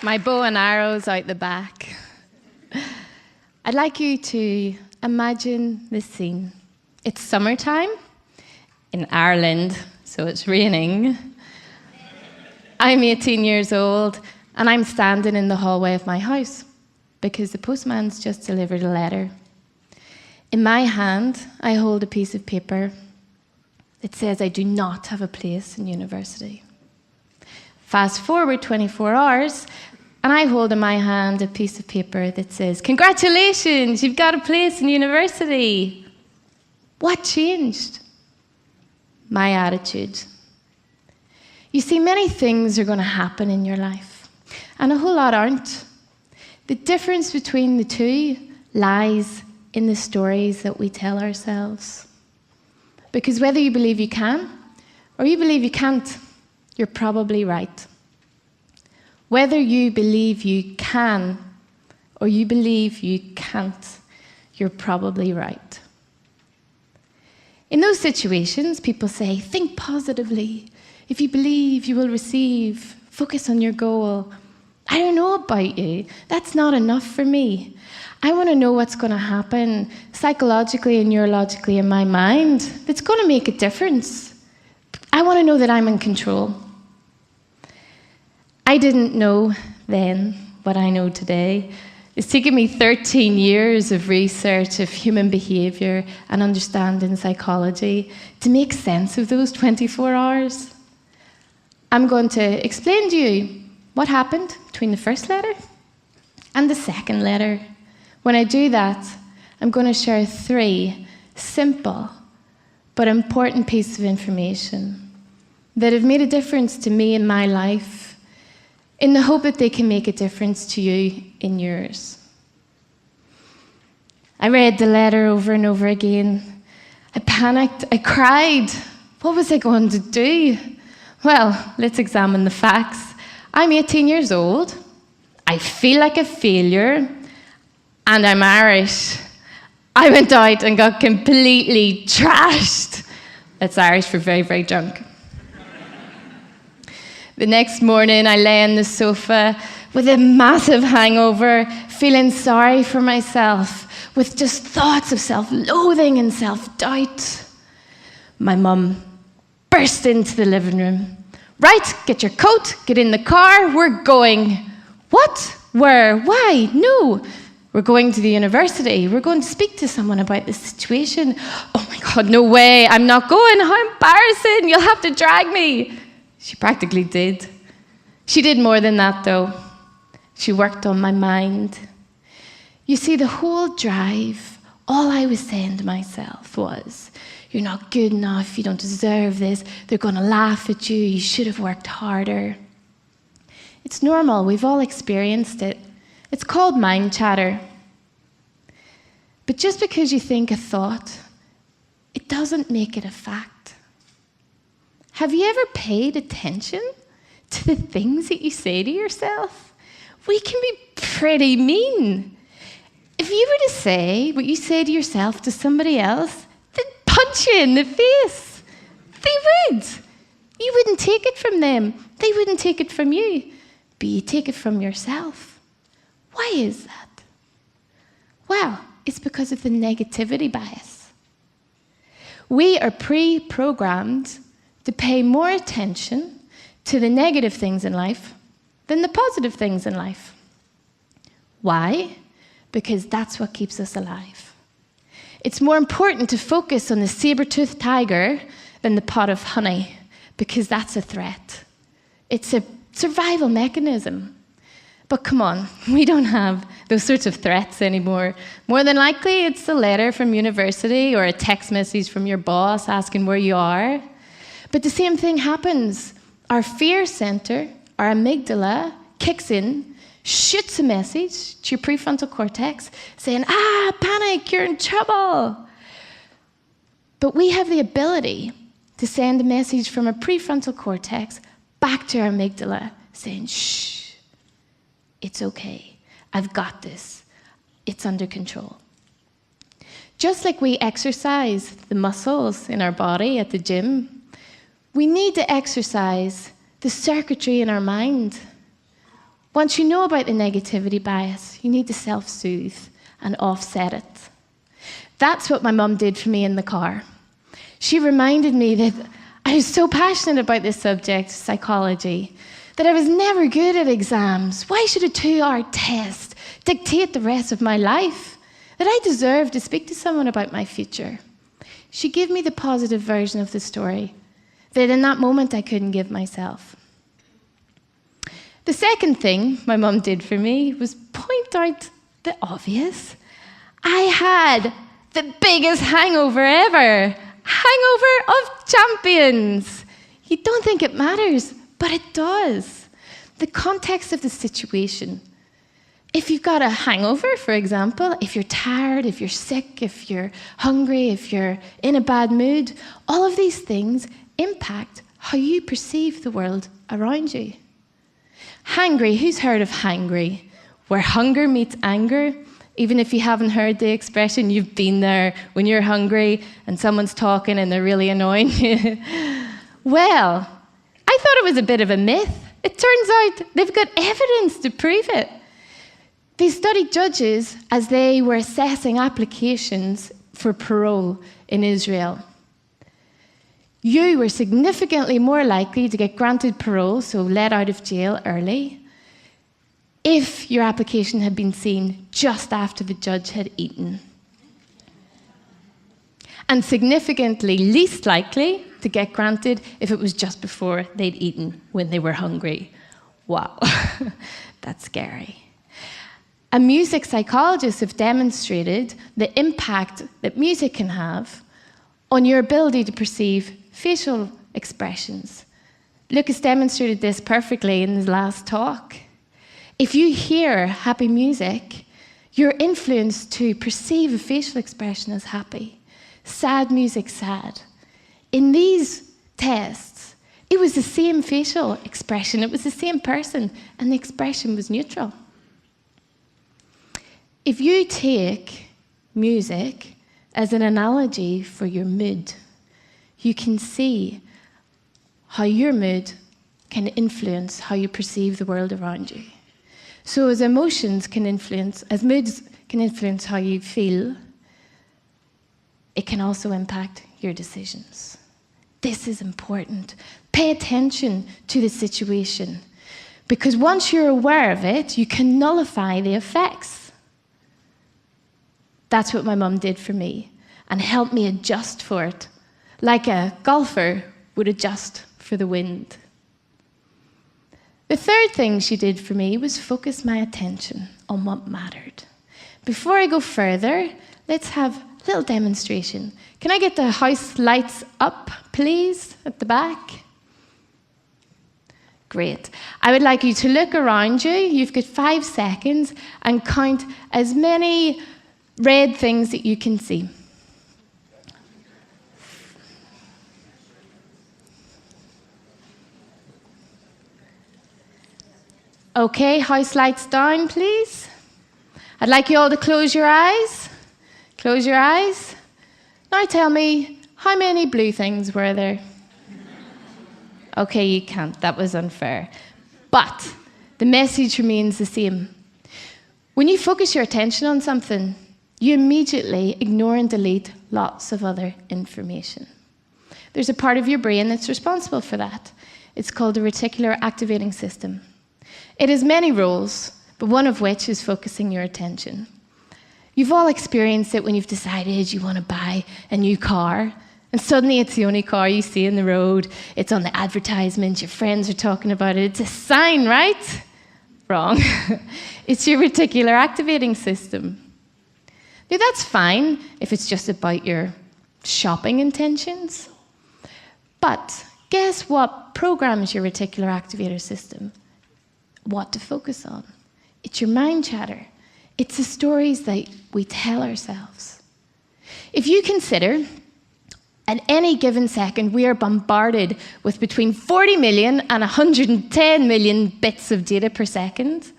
My bow and arrows out the back. I'd like you to imagine this scene. It's summertime in Ireland, so it's raining. I'm 18 years old, and I'm standing in the hallway of my house because the postman's just delivered a letter. In my hand, I hold a piece of paper. It says I do not have a place in university. Fast forward 24 hours, and I hold in my hand a piece of paper that says, "Congratulations, you've got a place in university." What changed? My attitude. You see, many things are going to happen in your life, and a whole lot aren't. The difference between the two lies in the stories that we tell ourselves. Because whether you believe you can or you believe you can't, you're probably right. Whether you believe you can or you believe you can't, you're probably right. In those situations, people say, think positively. If you believe, you will receive. Focus on your goal. I don't know about you. That's not enough for me. I want to know what's going to happen psychologically and neurologically in my mind that's going to make a difference. I want to know that I'm in control. I didn't know then what I know today. It's taken me 13 years of research of human behaviour and understanding psychology to make sense of those 24 hours. I'm going to explain to you what happened between the first letter and the second letter. When I do that, I'm going to share 3 simple but important pieces of information that have made a difference to me in my life, in the hope that they can make a difference to you in yours. I read the letter over and over again. I panicked, I cried. What was I going to do? Well, let's examine the facts. I'm 18 years old, I feel like a failure, and I'm Irish. I went out and got completely trashed. That's Irish for very, very drunk. The next morning, I lay on the sofa with a massive hangover, feeling sorry for myself, with just thoughts of self-loathing and self-doubt. My mum burst into the living room. "Right, get your coat, get in the car, we're going." "What? Where? Why? No. We're going to the university. We're going to speak to someone about this situation." "Oh my God, no way, I'm not going. How embarrassing, you'll have to drag me." She practically did. She did more than that, though. She worked on my mind. You see, the whole drive, all I was saying to myself was, "You're not good enough, you don't deserve this, they're going to laugh at you, you should have worked harder." It's normal, we've all experienced it. It's called mind chatter. But just because you think a thought, it doesn't make it a fact. Have you ever paid attention to the things that you say to yourself? We can be pretty mean. If you were to say what you say to yourself to somebody else, they'd punch you in the face. They would. You wouldn't take it from them. They wouldn't take it from you. But you take it from yourself. Why is that? Well, it's because of the negativity bias. We are pre-programmed to pay more attention to the negative things in life than the positive things in life. Why? Because that's what keeps us alive. It's more important to focus on the saber-toothed tiger than the pot of honey, because that's a threat. It's a survival mechanism. But come on, we don't have those sorts of threats anymore. More than likely, it's a letter from university or a text message from your boss asking where you are. But the same thing happens. Our fear center, our amygdala, kicks in, shoots a message to your prefrontal cortex saying, panic, you're in trouble. But we have the ability to send a message from our prefrontal cortex back to our amygdala saying, shh, it's okay. I've got this. It's under control. Just like we exercise the muscles in our body at the gym, We need to exercise the circuitry in our mind. Once you know about the negativity bias, you need to self-soothe and offset it. That's what my mum did for me in the car. She reminded me that I was so passionate about this subject, psychology, that I was never good at exams. Why should a 2-hour test dictate the rest of my life? That I deserve to speak to someone about my future. She gave me the positive version of the story that in that moment I couldn't give myself. The second thing my mum did for me was point out the obvious. I had the biggest hangover ever. Hangover of champions. You don't think it matters, but it does. The context of the situation. If you've got a hangover, for example, if you're tired, if you're sick, if you're hungry, if you're in a bad mood, all of these things impact how you perceive the world around you. Hangry, who's heard of hangry? Where hunger meets anger. Even if you haven't heard the expression, you've been there when you're hungry and someone's talking and they're really annoying you. Well, I thought it was a bit of a myth. It turns out they've got evidence to prove it. They studied judges as they were assessing applications for parole in Israel. You were significantly more likely to get granted parole, so let out of jail early, if your application had been seen just after the judge had eaten. And significantly least likely to get granted if it was just before they'd eaten when they were hungry. Wow, that's scary. And music psychologists have demonstrated the impact that music can have on your ability to perceive facial expressions. Lucas demonstrated this perfectly in his last talk. If you hear happy music, you're influenced to perceive a facial expression as happy. Sad music, sad. In these tests, it was the same facial expression, it was the same person, and the expression was neutral. If you take music as an analogy for your mood, you can see how your mood can influence how you perceive the world around you. So as moods can influence how you feel, it can also impact your decisions. This is important. Pay attention to the situation, because once you're aware of it, you can nullify the effects. That's what my mum did for me, and helped me adjust for it, like a golfer would adjust for the wind. The third thing she did for me was focus my attention on what mattered. Before I go further, let's have a little demonstration. Can I get the house lights up, please, at the back? Great. I would like you to look around you. You've got 5 seconds and count as many red things that you can see. Okay, house lights down, please. I'd like you all to close your eyes. Close your eyes. Now tell me, how many blue things were there? Okay, you can't. That was unfair. But the message remains the same. When you focus your attention on something, you immediately ignore and delete lots of other information. There's a part of your brain that's responsible for that. It's called the reticular activating system. It has many roles, but one of which is focusing your attention. You've all experienced it when you've decided you want to buy a new car, and suddenly it's the only car you see in the road. It's on the advertisement, your friends are talking about it. It's a sign, right? Wrong. It's your reticular activating system. Now, that's fine if it's just about your shopping intentions. But guess what programs your reticular activator system? What to focus on. It's your mind chatter. It's the stories that we tell ourselves. If you consider, at any given second, we are bombarded with between 40 million and 110 million bits of data per second.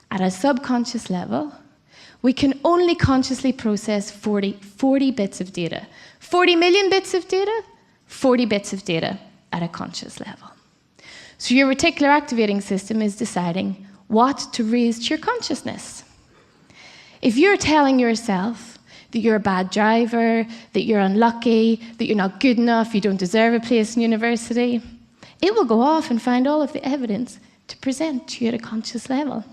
At a subconscious level, we can only consciously process 40 bits of data. 40 million bits of data, 40 bits of data at a conscious level. So your reticular activating system is deciding what to raise to your consciousness. If you're telling yourself that you're a bad driver, that you're unlucky, that you're not good enough, you don't deserve a place in university, it will go off and find all of the evidence to present to you at a conscious level.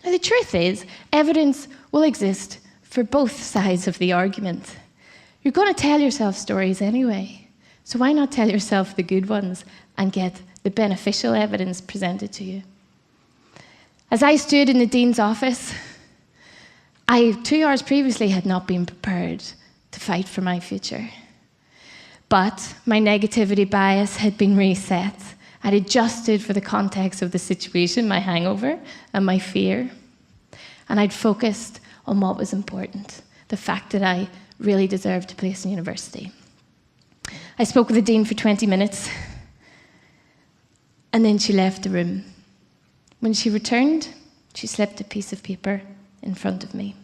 Now, the truth is, evidence will exist for both sides of the argument. You're going to tell yourself stories anyway, so why not tell yourself the good ones and get the beneficial evidence presented to you? As I stood in the dean's office, I, 2 hours previously, had not been prepared to fight for my future. But my negativity bias had been reset. I'd adjusted for the context of the situation, my hangover and my fear. And I'd focused on what was important, the fact that I really deserved a place in university. I spoke with the dean for 20 minutes, and then she left the room. When she returned, she slipped a piece of paper in front of me.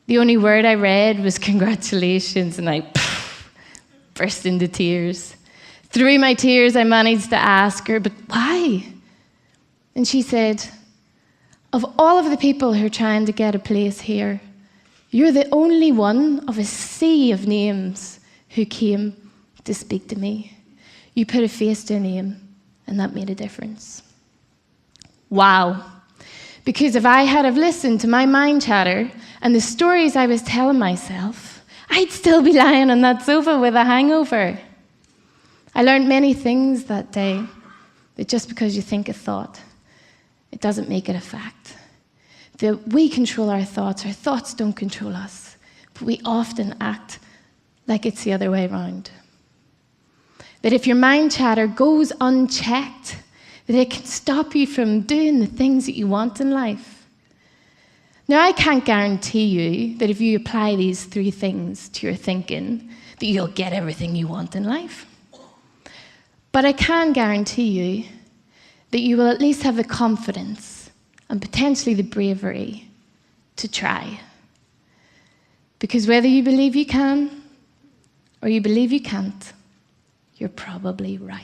The only word I read was congratulations, and I burst into tears. Through my tears, I managed to ask her, but why? And she said, of all of the people who are trying to get a place here, you're the only one of a sea of names who came to speak to me. You put a face to a name, and that made a difference. Wow. Because if I had have listened to my mind chatter and the stories I was telling myself, I'd still be lying on that sofa with a hangover. I learned many things that day, that just because you think a thought, it doesn't make it a fact. That we control our thoughts don't control us, but we often act like it's the other way around. That if your mind chatter goes unchecked, that it can stop you from doing the things that you want in life. Now, I can't guarantee you that if you apply these 3 things to your thinking, that you'll get everything you want in life. But I can guarantee you that you will at least have the confidence and potentially the bravery to try. Because whether you believe you can or you believe you can't, you're probably right.